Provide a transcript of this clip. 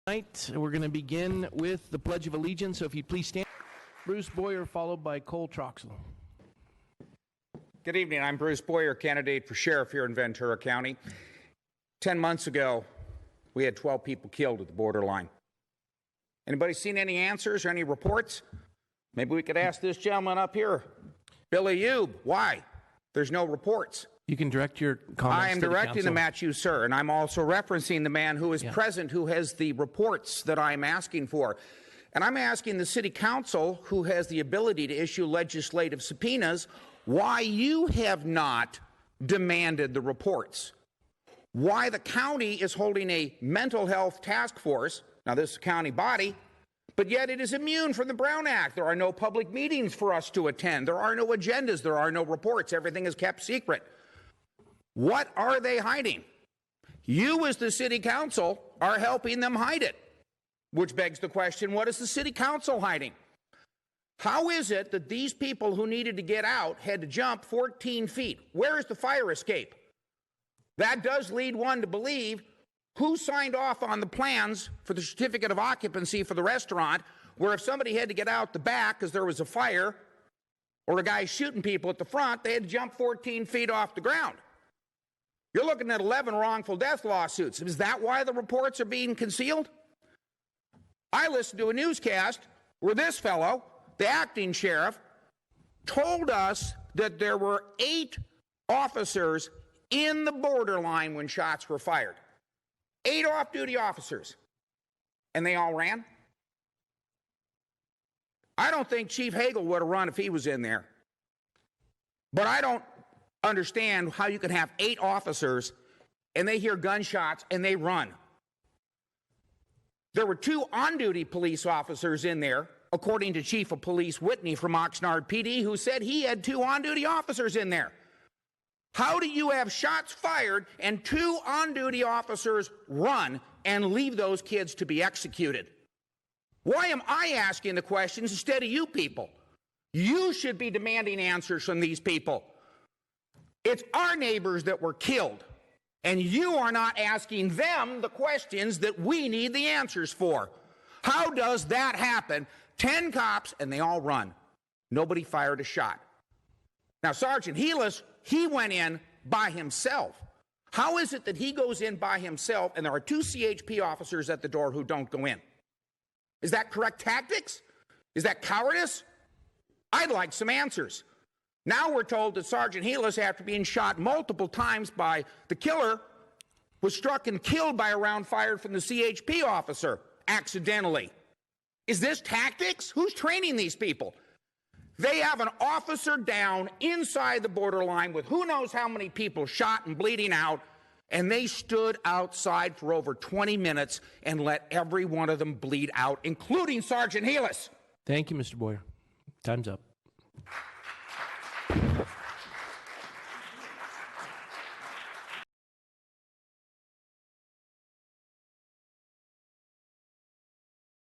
Tonight, we're going to begin with the Pledge of Allegiance, so if you'd please stand. Bruce Boyer, followed by Cole Troxel. Good evening. I'm Bruce Boyer, candidate for sheriff here in Ventura County. 10 months ago, we had 12 people killed at the borderline. Anybody seen any answers or any reports? Maybe we could ask this gentleman up here, Billy Ube, why there's no reports. You can direct your comments. I am directing them at you, sir, and I'm also referencing the man who is present, who has the reports that I'm asking for. And I'm asking the city council, who has the ability to issue legislative subpoenas, why you have not demanded the reports. Why the county is holding a mental health task force, now this is a county body, but yet it is immune from the Brown Act. There are no public meetings for us to attend. There are no agendas. There are no reports. Everything is kept secret. What are they hiding? You, as the city council, are helping them hide it. Which begs the question, what is the city council hiding? How is it that these people who needed to get out had to jump 14 feet? Where is the fire escape? That does lead one to believe who signed off on the plans for the certificate of occupancy for the restaurant, where if somebody had to get out the back because there was a fire or a guy shooting people at the front, they had to jump 14 feet off the ground. You're looking at 11 wrongful death lawsuits. Is that why the reports are being concealed? I listened to a newscast where this fellow, the acting sheriff, told us that there were 8 officers in the borderline when shots were fired. 8 off-duty officers. And they all ran? I don't think Chief Hagel would have run if he was in there. But I don't understand how you can have 8 officers and they hear gunshots and they run. There were 2 on-duty police officers in there, according to Chief of Police Whitney from Oxnard PD, who said he had 2 on-duty officers in there. How do you have shots fired and 2 on-duty officers run and leave those kids to be executed? Why am I asking the questions instead of you people? You should be demanding answers from these people. It's our neighbors that were killed, and you are not asking them the questions that we need the answers for. How does that happen? 10 cops, and they all run. Nobody fired a shot. Now, Sergeant Helis, he went in by himself. How is it that he goes in by himself, and there are 2 CHP officers at the door who don't go in? Is that correct tactics? Is that cowardice? I'd like some answers. Now we're told that Sergeant Helis, after being shot multiple times by the killer, was struck and killed by a round fired from the CHP officer, accidentally. Is this tactics? Who's training these people? They have an officer down inside the borderline with who knows how many people shot and bleeding out, and they stood outside for over 20 minutes and let every one of them bleed out, including Sergeant Helis. Thank you, Mr. Boyer. Time's up.